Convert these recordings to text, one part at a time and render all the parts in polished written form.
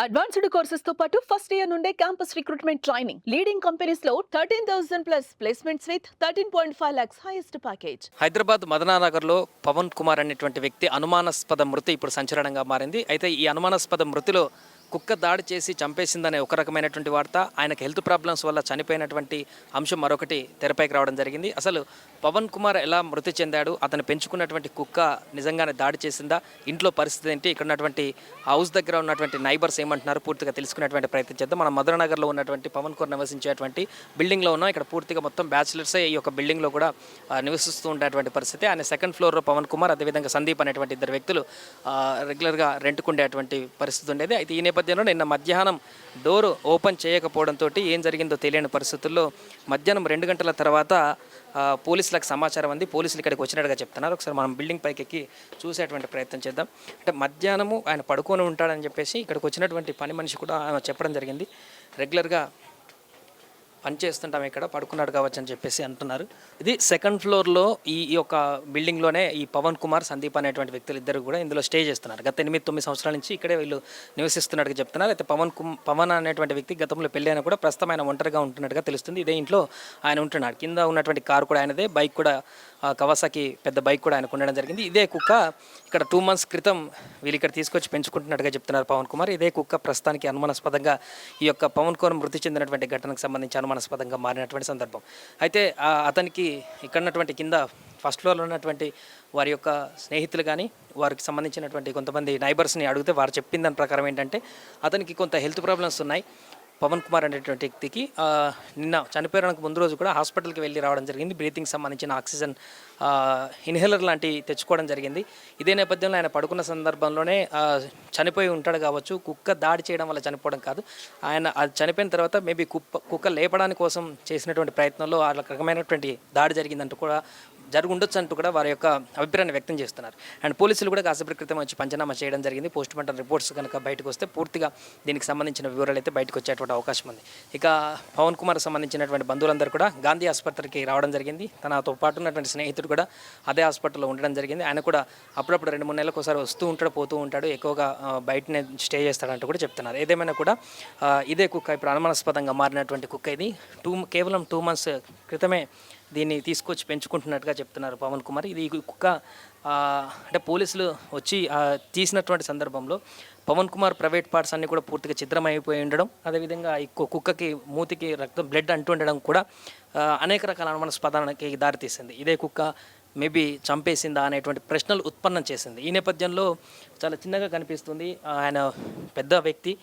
Advanced courses తో పాటు first year నుండే campus recruitment training leading companies లో 13,000 plus placements with 13.5 lakhs highest package. Hyderabad మదనానగర్లో పవన్ కుమార్ అనేటువంటి వ్యక్తి అనుమానాస్పద మృతి ఇప్పుడు సంచలనంగా మారింది. అయితే ఈ అనుమానాస్పద మృతిలో కుక్క దాడి చేసి చంపేసిందనే ఒక రకమైనటువంటి వార్త, ఆయనకు హెల్త్ ప్రాబ్లమ్స్ వల్ల చనిపోయినటువంటి అంశం మరొకటి తెరపైకి రావడం జరిగింది. అసలు పవన్ కుమార్ ఎలా మృతి చెందాడు, అతను పెంచుకున్నటువంటి కుక్క నిజంగానే దాడి చేసిందా, ఇంట్లో పరిస్థితి ఏంటి, ఇక్కడ ఉన్నటువంటి హౌస్ దగ్గర ఉన్నటువంటి నైబర్స్ ఏమంటున్నారు, పూర్తిగా తెలుసుకునేటువంటి ప్రయత్నం చేద్దాం. మనం మదననగర్లో ఉన్నటువంటి పవన్ కుమార్ నివసించేటువంటి బిల్డింగ్లో ఉన్నాం. ఇక్కడ పూర్తిగా మొత్తం బ్యాచిలర్సే ఈ యొక్క బిల్డింగ్లో కూడా నివసిస్తూ ఉండేటువంటి పరిస్థితి. ఆయన సెకండ్ ఫ్లోర్లో పవన్ కుమార్, అదేవిధంగా సందీప్ అనేటువంటి ఇద్దరు వ్యక్తులు రెగ్యులర్గా రెంట్కుండేటువంటి పరిస్థితి ఉండేది. అయితే ఈ నేపథ్యంలో నిన్న మధ్యాహ్నం డోరు ఓపెన్ చేయకపోవడంతో ఏం జరిగిందో తెలియని పరిస్థితుల్లో మధ్యాహ్నం 2 గంటల తర్వాత పోలీసులకు సమాచారం అంది. పోలీసులు ఇక్కడికి వచ్చినట్టుగా చెప్తున్నారు. ఒకసారి మనం బిల్డింగ్ పైకి ఎక్కి చూసేటువంటి ప్రయత్నం చేద్దాం. అంటే మధ్యాహ్నము ఆయన పడుకొని ఉంటాడని చెప్పేసి ఇక్కడికి వచ్చినటువంటి పని మనిషి కూడా చెప్పడం జరిగింది. రెగ్యులర్గా పని చేస్తుంటాం, ఇక్కడ పడుకున్నాడు కావచ్చు అని చెప్పేసి అంటున్నారు. ఇది సెకండ్ ఫ్లోర్లో ఈ యొక్క బిల్డింగ్లోనే ఈ పవన్ కుమార్, సందీప్ అనేటువంటి వ్యక్తులు ఇద్దరు కూడా ఇందులో స్టే చేస్తున్నారు. గత 8-9 సంవత్సరాల నుంచి ఇక్కడే వీళ్ళు నివసిస్తున్నట్టుగా చెప్తున్నారు. అయితే పవన్ అనేటువంటి వ్యక్తి గతంలో పెళ్ళి అయినా కూడా ప్రస్తుతం ఆయన ఒంటరిగా ఉంటున్నట్టుగా తెలుస్తుంది. ఇదే ఇంట్లో ఆయన ఉంటున్నాడు. కింద ఉన్నటువంటి కారు కూడా ఆయనదే, బైక్ కూడా కవాసాకి పెద్ద బైక్ కూడా ఆయనకు ఉండడం జరిగింది. ఇదే కుక్క ఇక్కడ 2 months క్రితం వీళ్ళు ఇక్కడ తీసుకొచ్చి పెంచుకుంటున్నట్టుగా చెప్తున్నారు పవన్ కుమార్. ఇదే కుక్క ప్రస్తుతానికి అనుమానాస్పదంగా ఈ యొక్క పవన్ కుమార్ మృతి చెందినటువంటి ఘటనకు సంబంధించి అనుమానాస్పదంగా మారినటువంటి సందర్భం. అయితే అతనికి ఇక్కడ ఉన్నటువంటి కింద ఫస్ట్ ఫ్లోర్లో ఉన్నటువంటి వారి యొక్క స్నేహితులు కానీ వారికి సంబంధించినటువంటి కొంతమంది నైబర్స్ని అడిగితే వారు చెప్పిన దాని ప్రకారం ఏంటంటే అతనికి కొంత హెల్త్ ప్రాబ్లమ్స్ ఉన్నాయి. పవన్ కుమార్ అనేటువంటి వ్యక్తికి నిన్న చనిపోయడానికి ముందు రోజు కూడా హాస్పిటల్కి వెళ్ళి రావడం జరిగింది. బ్రీతింగ్ సంబంధించిన ఆక్సిజన్ ఇన్హేలర్ లాంటివి తెచ్చుకోవడం జరిగింది. ఇదే నేపథ్యంలో ఆయన పడుకున్న సందర్భంలోనే చనిపోయి ఉంటాడు కావచ్చు. కుక్క దాడి చేయడం వల్ల చనిపోవడం కాదు, ఆయన అది చనిపోయిన తర్వాత మేబీ కుక్క లేపడానికి కోసం చేసినటువంటి ప్రయత్నంలో ఆ రకమైనటువంటి దాడి జరిగిందంటూ కూడా ఉండొచ్చు అంటూ కూడా వారి యొక్క అభిప్రాయాన్ని వ్యక్తం చేస్తున్నారు. అండ్ పోలీసులు కూడా కాసేపటి క్రితం వచ్చి పంచనామా చేయడం జరిగింది. పోస్ట్మార్టం రిపోర్ట్స్ కనుక బయటకు వస్తే పూర్తిగా దీనికి సంబంధించిన వివరాలు అయితే బయటకు వచ్చేటువంటి అవకాశం ఉంది. ఇక పవన్ కుమార్ సంబంధించినటువంటి బంధువులందరూ కూడా గాంధీ ఆసుపత్రికి రావడం జరిగింది. తనతో పాటు ఉన్నటువంటి స్నేహితుడు కూడా అదే హాస్పిటల్లో ఉండడం జరిగింది. ఆయన కూడా అప్పుడప్పుడు 2-3 నెలలకు ఒకసారి వస్తూ ఉంటాడు, పోతూ ఉంటాడు, ఎక్కువగా బయటనే స్టే చేస్తాడంటూ కూడా చెప్తున్నారు. ఏదేమైనా కూడా ఇదే కుక్క ఇప్పుడు అనుమానాస్పదంగా మారినటువంటి కుక్క ఇది. కేవలం 2 months క్రితమే దీన్ని తీసుకొచ్చి పెంచుకుంటున్నట్టుగా చెప్తున్నారు పవన్ కుమార్. ఇది కుక్క అంటే పోలీసులు వచ్చి తీసినటువంటి సందర్భంలో పవన్ కుమార్ ప్రైవేట్ పార్ట్స్ అన్నీ కూడా పూర్తిగా ఛిద్రమైపోయి ఉండడం, అదేవిధంగా ఈ కుక్కకి మూతికి రక్తం బ్లడ్ అంటూ ఉండడం కూడా అనేక రకాల అనుమానాస్పదానికి దారితీసింది. ఇదే కుక్క మేబీ చంపేసిందా అనేటువంటి ప్రశ్నలు ఉత్పన్నం చేసింది. ఈ నేపథ్యంలో చాలా చిన్నగా కనిపిస్తుంది, ఆయన పెద్ద వ్యక్తి,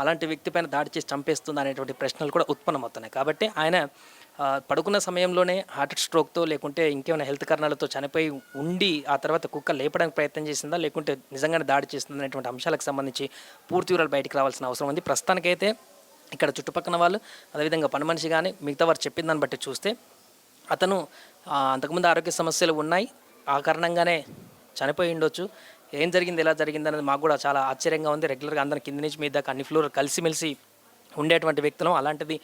అలాంటి వ్యక్తి పైన దాడి చేసి చంపేస్తుంది అనేటువంటి ప్రశ్నలు కూడా ఉత్పన్నమవుతున్నాయి. కాబట్టి ఆయన పడుకున్న సమయంలోనే హార్ట్ స్ట్రోక్తో లేకుంటే ఇంకేమైనా హెల్త్ కారణాలతో చనిపోయి ఉండి ఆ తర్వాత కుక్క లేపడానికి ప్రయత్నం చేసిందా, లేకుంటే నిజంగానే దాడి చేస్తుందా అనేటువంటి అంశాలకు సంబంధించి పూర్తి వివరాలు బయటికి రావాల్సిన అవసరం ఉంది. ప్రస్తుతానికైతే ఇక్కడ చుట్టుపక్కల వాళ్ళు, అదేవిధంగా పని మనిషి కానీ మిగతా వారు చెప్పిన దాన్ని బట్టి చూస్తే అతను అంతకుముందు ఆరోగ్య సమస్యలు ఉన్నాయి, ఆ కారణంగానే చనిపోయి ఉండొచ్చు. ఏం జరిగింది, ఎలా జరిగింది అనేది మాకు కూడా చాలా ఆశ్చర్యంగా ఉంది. రెగ్యులర్గా అందరం కింది నుంచి మీద దాకా అన్ని ఫ్లోర్ కలిసిమెలిసి ఉండేటువంటి వ్యక్తులం, అలాంటిది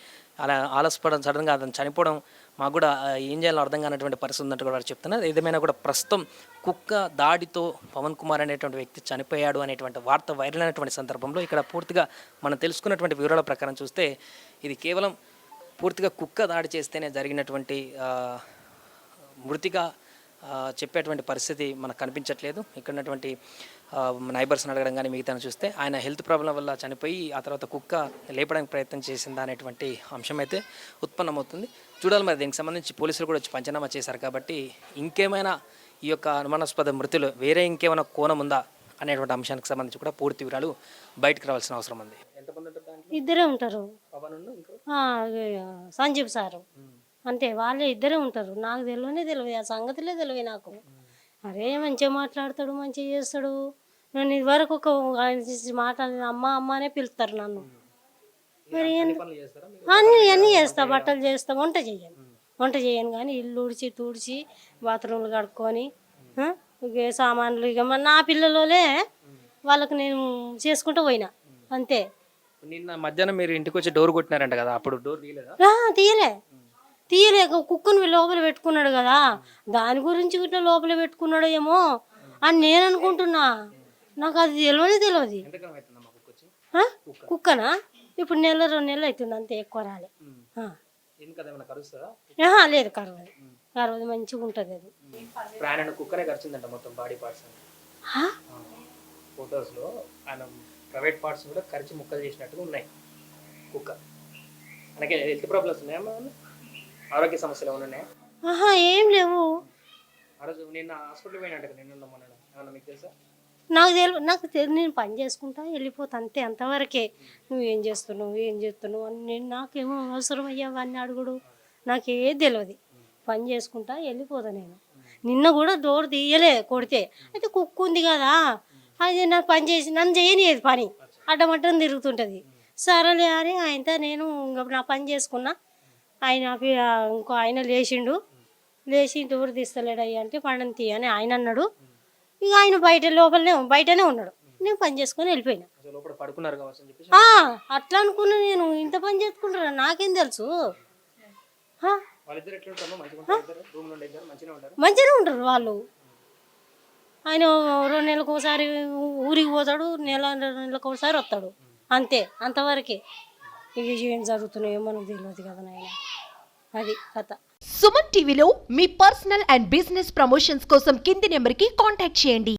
అలా ఆలస్యపడడం, సడన్గా అతను చనిపోవడం మాకు కూడా ఏం చేయాలో అర్థం కానటువంటి పరిస్థితి ఉందంటూ కూడా చెప్తున్నారు. ఏదేమైనా కూడా ప్రస్తుతం కుక్క దాడితో పవన్ కుమార్ అనేటువంటి వ్యక్తి చనిపోయాడు అనేటువంటి వార్త వైరల్ అయినటువంటి సందర్భంలో ఇక్కడ పూర్తిగా మనం తెలుసుకున్నటువంటి వివరాల ప్రకారం చూస్తే ఇది కేవలం పూర్తిగా కుక్క దాడి చేస్తేనే జరిగినటువంటి మృతిగా చెప్పేటువంటి పరిస్థితి మనకు కనిపించట్లేదు. ఇక్కడ ఉన్నటువంటి నైబర్స్ని అడగడం కానీ మిగతా చూస్తే ఆయన హెల్త్ ప్రాబ్లం వల్ల చనిపోయి ఆ తర్వాత కుక్క లేపడానికి ప్రయత్నం చేసిందా అనేటువంటి అంశం అయితే ఉత్పన్నమవుతుంది. చూడాలి మరి, దీనికి సంబంధించి పోలీసులు కూడా వచ్చి పంచనామా చేశారు కాబట్టి ఇంకేమైనా ఈ యొక్క అనుమానాస్పద మృతులు వేరే ఇంకేమైనా కోణం ఉందా అనేటువంటి అంశానికి సంబంధించి కూడా పూర్తి వివరాలు బయటకు రావాల్సిన అవసరం ఉంది. ఎంతమంది ఉంటారు దాంట్లో? ఇద్దరే ఉంటారు. పవన్ ఇంకో సంజీవ్ సారు అంతే, వాళ్ళే ఇద్దరే ఉంటారు. నాకు తెలియదు, ఆ సంగతిలే తెలివి నాకు. అరే మంచిగా మాట్లాడతాడు, మంచిగా చేస్తాడు. నేను ఇదివరకు ఒక మాట్లాడిన అమ్మ అమ్మ అనే పిలుస్తారు నన్ను. మరి అన్నీ చేస్తా, బట్టలు చేస్తా, వంట చేయను కానీ ఇల్లు ఊడ్చి తూడ్చి బాత్రూమ్లు కడుక్కొని సామాన్లు ఇక నా పిల్లలే వాళ్ళకు నేను చేసుకుంటూ పోయినా అంతే. నిన్న మధ్యాహ్నం మీరు ఇంటికి వచ్చి డోర్ కొట్టినారంట కదా, అప్పుడు డోర్ తీయలే కుక్కను లోపల పెట్టుకున్నాడు కదా, దాని గురించి ఇట్లా లోపల పెట్టుకున్నాడు ఏమో అని నేను అనుకుంటున్నా. నాకు అది తెలియదు. ఆ? కుక్కనా ఇప్పుడు నెల 2 నెలలు అవుతుంది అంతే, ఎక్కువ రాలే. ఆ. ఎందుకు అదేమన్నా కరుస్తుందా? ఆహా, లేదు కరవదు, కరవదు, మంచిగా ఉంటుంది అది. ప్రాణాన్ని కుక్కనే కరిచిందంట మొత్తం బాడీ పార్ట్స్. ఆ? ఫొటోస్లో ఆయన ప్రైవేట్ పార్ట్స్ కూడా కరిచి ముక్కలు చేసినట్టుగా ఉన్నాయి కుక్క. మనకి హెల్త్ ప్రాబ్లమ్స్ ఉన్నాయా? ఆరోగ్య సమస్యలు ఏమైనా ఉన్నాయా? ఆహా, ఏం లేవు. ఆ రోజు నిన్న హాస్పిటల్ పోయినట్టు నిన్న మొన్న ఏమన్నా మీకు తెలుసా? నాకు తెలియదు, నేను పని చేసుకుంటా వెళ్ళిపోతా అంతే, అంతవరకే. నువ్వేం చేస్తున్నావు అని నాకేమో అవసరం అయ్యా అవన్నీ అడుగుడు, నాకే తెలియదు. పని చేసుకుంటా వెళ్ళిపోతా నేను. నిన్న కూడా డోర్ తీయలే కొడితే, అయితే కుక్క ఉంది కదా అది నాకు పని చేసి నన్ను చేయనియదు పని, అడ్డమడ్డం తిరుగుతుంటుంది. సరేలే అని ఆయనతో నేను ఇంకా నా పని చేసుకున్నా. ఇంకో ఆయన లేచి డోర్ తీస్తలేడు అయ్యా అంటే పండని తీ అని ఆయన అన్నాడు. ఇక ఆయన బయటనే ఉన్నాడు, నేను పని చేసుకొని వెళ్ళిపోయినా. లోపల పడుకున్నారు కావచ్చు అని చెప్పేసి అట్లా అనుకున్నా నేను. ఇంత పని చేసుకుంటారా నాకేం తెలుసు. వాళ్ళిద్దరు ఎట్లా ఉంటారు? మంచిగా ఉంటారు ఇద్దరు? రూమ్ నుండి ఇద్దరు మంచిగా ఉంటారు? మంచిగానే ఉంటారు వాళ్ళు. ఆయన 2 నెలలకు ఒకసారి ఊరికి పోతాడు, 2 నెలలకు ఒకసారి వస్తాడు అంతే, అంతవరకే. ఇక ఏం జరుగుతున్నాయో మనకు తెలియదు కదా నాయన, అది కథ. సుమన్ టీవీలో మీ పర్సనల్ అండ్ బిజినెస్ ప్రమోషన్స్ కోసం కింది నెంబర్కి కాంటాక్ట్ చేయండి.